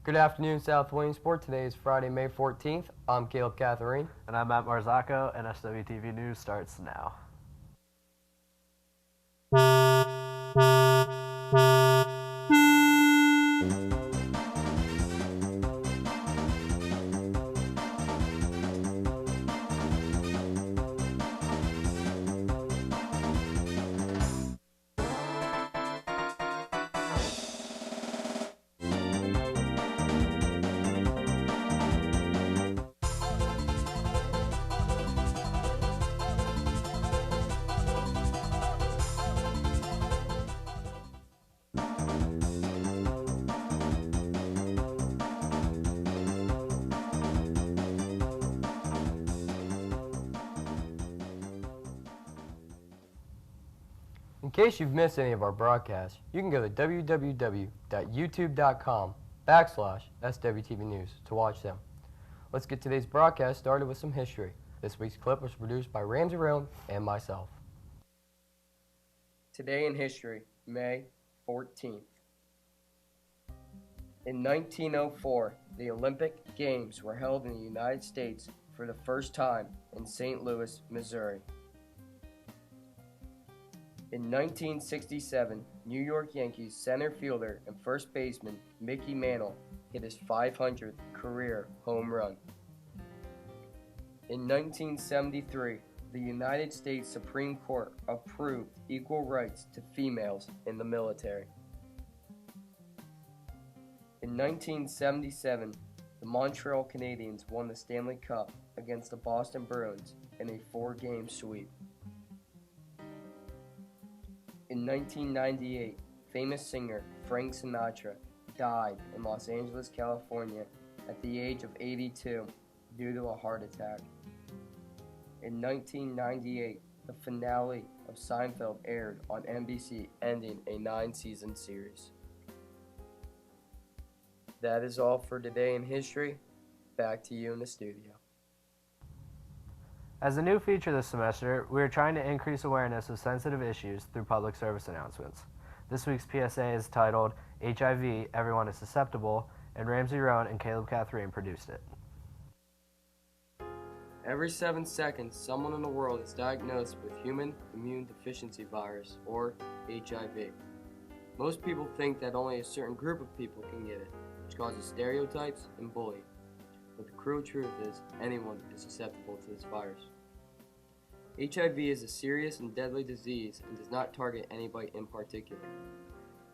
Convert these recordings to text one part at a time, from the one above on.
Good afternoon, South Williamsport. Today is Friday, May 14th. I'm Caleb Catherine. And I'm Matt Marzocco, and SWTV News starts now. In case you've missed any of our broadcasts, you can go to www.youtube.com/SWTV News to watch them. Let's get today's broadcast started with some history. This week's clip was produced by Ramsey Roan and myself. Today in history, May 14th. In 1904, the Olympic Games were held in the United States for the first time in St. Louis, Missouri. In 1967, New York Yankees center fielder and first baseman Mickey Mantle hit his 500th career home run. In 1973, the United States Supreme Court approved equal rights to females in the military. In 1977, the Montreal Canadiens won the Stanley Cup against the Boston Bruins in a 4-game sweep. In 1998, famous singer Frank Sinatra died in Los Angeles, California at the age of 82 due to a heart attack. In 1998, the finale of Seinfeld aired on NBC, ending a 9-season series. That is all for today in history. Back to you in the studio. As a new feature this semester, we are trying to increase awareness of sensitive issues through public service announcements. This week's PSA is titled HIV, Everyone is Susceptible, and Ramsey Roan and Caleb Catherine produced it. Every 7 seconds, someone in the world is diagnosed with human immune deficiency virus, or HIV. Most people think that only a certain group of people can get it, which causes stereotypes and bullying. But the cruel truth is, anyone is susceptible to this virus. HIV is a serious and deadly disease and does not target anybody in particular.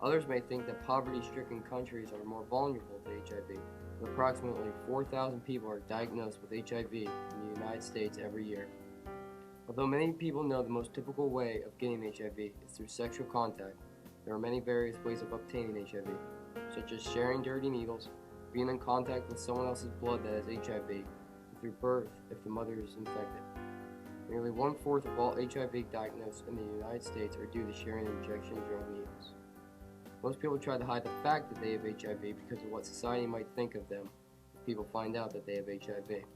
Others may think that poverty-stricken countries are more vulnerable to HIV, but approximately 4,000 people are diagnosed with HIV in the United States every year. Although many people know the most typical way of getting HIV is through sexual contact, there are many various ways of obtaining HIV, such as sharing dirty needles, being in contact with someone else's blood that has HIV, and through birth if the mother is infected. Nearly 1/4 of all HIV diagnosed in the United States are due to sharing injection drug needles. Most people try to hide the fact that they have HIV because of what society might think of them if people find out that they have HIV.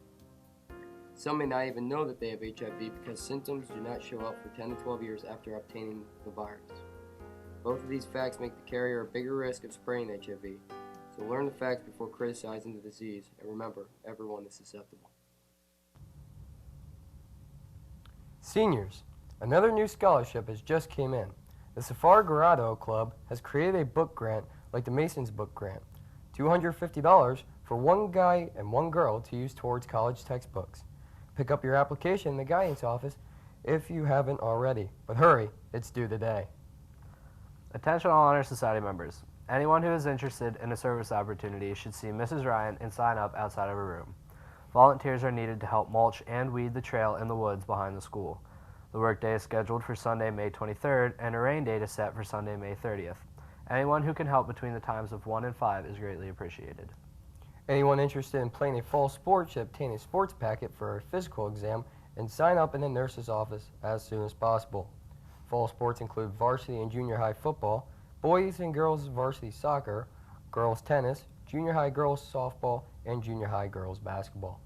Some may not even know that they have HIV because symptoms do not show up for 10 to 12 years after obtaining the virus. Both of these facts make the carrier a bigger risk of spreading HIV. So learn the facts before criticizing the disease, and remember, everyone is susceptible. Seniors, another new scholarship has just came in. The Safar Grado Club has created a book grant like the Masons Book Grant, $250 for one guy and one girl to use towards college textbooks. Pick up your application in the guidance office if you haven't already, but hurry, it's due today. Attention all Honor Society members. Anyone who is interested in a service opportunity should see Mrs. Ryan and sign up outside of her room. Volunteers are needed to help mulch and weed the trail in the woods behind the school. The workday is scheduled for Sunday, May 23rd, and a rain date is set for Sunday, May 30th. Anyone who can help between the times of 1 and 5 is greatly appreciated. Anyone interested in playing a fall sport should obtain a sports packet for a physical exam and sign up in the nurse's office as soon as possible. Fall sports include varsity and junior high football, boys and girls varsity soccer, girls tennis, junior high girls softball, and junior high girls basketball.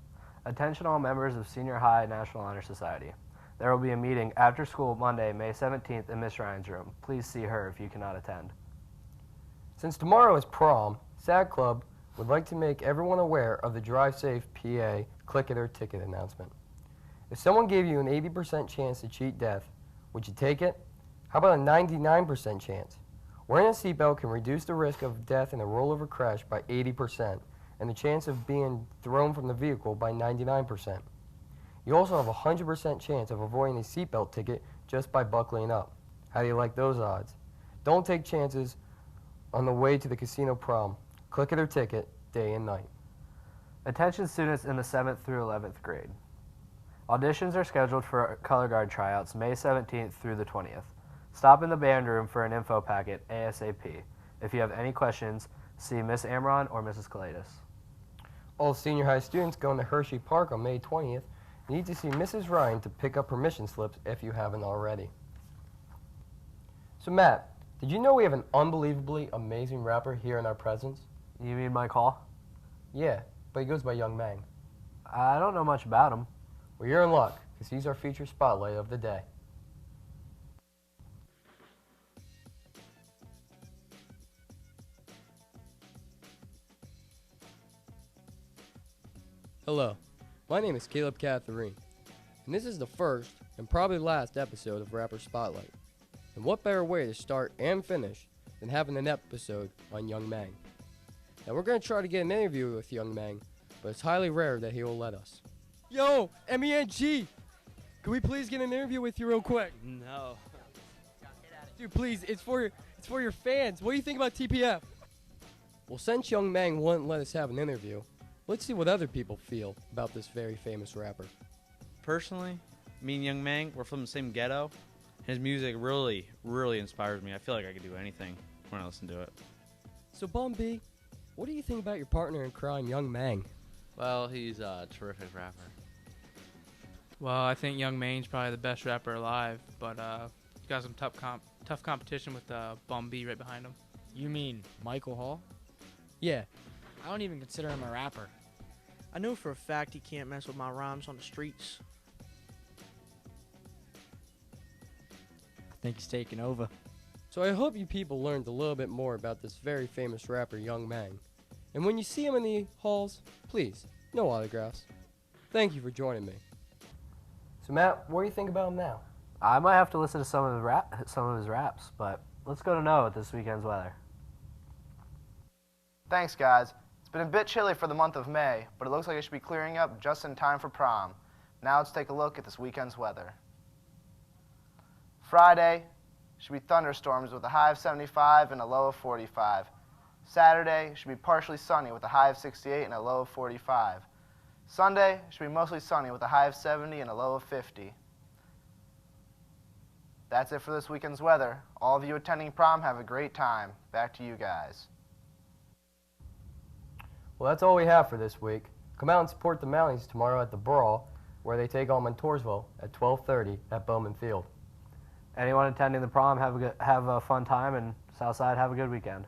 Attention all members of Senior High National Honor Society. There will be a meeting after school Monday, May 17th in Miss Ryan's room. Please see her if you cannot attend. Since tomorrow is prom, SAG Club would like to make everyone aware of the Drive Safe PA Click It or Ticket announcement. If someone gave you an 80% chance to cheat death, would you take it? How about a 99% chance? Wearing a seatbelt can reduce the risk of death in a rollover crash by 80% and the chance of being thrown from the vehicle by 99%. You also have a 100% chance of avoiding a seatbelt ticket just by buckling up. How do you like those odds? Don't take chances on the way to the casino prom. Click it or ticket, day and night. Attention students in the 7th through 11th grade. Auditions are scheduled for color guard tryouts May 17th through the 20th. Stop in the band room for an info packet ASAP. If you have any questions, see Miss Amron or Mrs. Kalidas. All senior high students going to Hershey Park on May 20th need to see Mrs. Ryan to pick up permission slips if you haven't already. So Matt, did you know we have an unbelievably amazing rapper here in our presence? You mean Mike Hall? Yeah, but he goes by Young Mang. I don't know much about him. Well, you're in luck, because he's our feature spotlight of the day. Hello, my name is Caleb Catherine, and this is the first and probably last episode of Rapper Spotlight. And what better way to start and finish than having an episode on Young Mang? Now we're going to try to get an interview with Young Mang, but it's highly rare that he will let us. Yo, MENG! Can we please get an interview with you real quick? No. Dude, please, it's for your fans. What do you think about TPF? Well, since Young Mang wouldn't let us have an interview, let's see what other people feel about this very famous rapper. Personally, me and Young Mang, we're from the same ghetto. His music really, really inspires me. I feel like I could do anything when I listen to it. So, Bum B, what do you think about your partner in crime, Young Mang? Well, he's a terrific rapper. Well, I think Young Mang's probably the best rapper alive, but he's got some tough competition with Bum B right behind him. You mean Michael Hall? Yeah. I don't even consider him a rapper. I know for a fact he can't mess with my rhymes on the streets. I think he's taking over. So I hope you people learned a little bit more about this very famous rapper, Young Mang. And when you see him in the halls, please, no autographs. Thank you for joining me. So Matt, what do you think about him now? I might have to listen to some of his raps, but let's go to Noah with this weekend's weather. Thanks, guys. It's been a bit chilly for the month of May, but it looks like it should be clearing up just in time for prom. Now let's take a look at this weekend's weather. Friday should be thunderstorms with a high of 75 and a low of 45. Saturday should be partially sunny with a high of 68 and a low of 45. Sunday should be mostly sunny with a high of 70 and a low of 50. That's it for this weekend's weather. All of you attending prom, have a great time. Back to you guys. Well, that's all we have for this week. Come out and support the Mounties tomorrow at the Brawl, where they take on Montoursville at 12:30 at Bowman Field. Anyone attending the prom, have a fun time, and Southside, have a good weekend.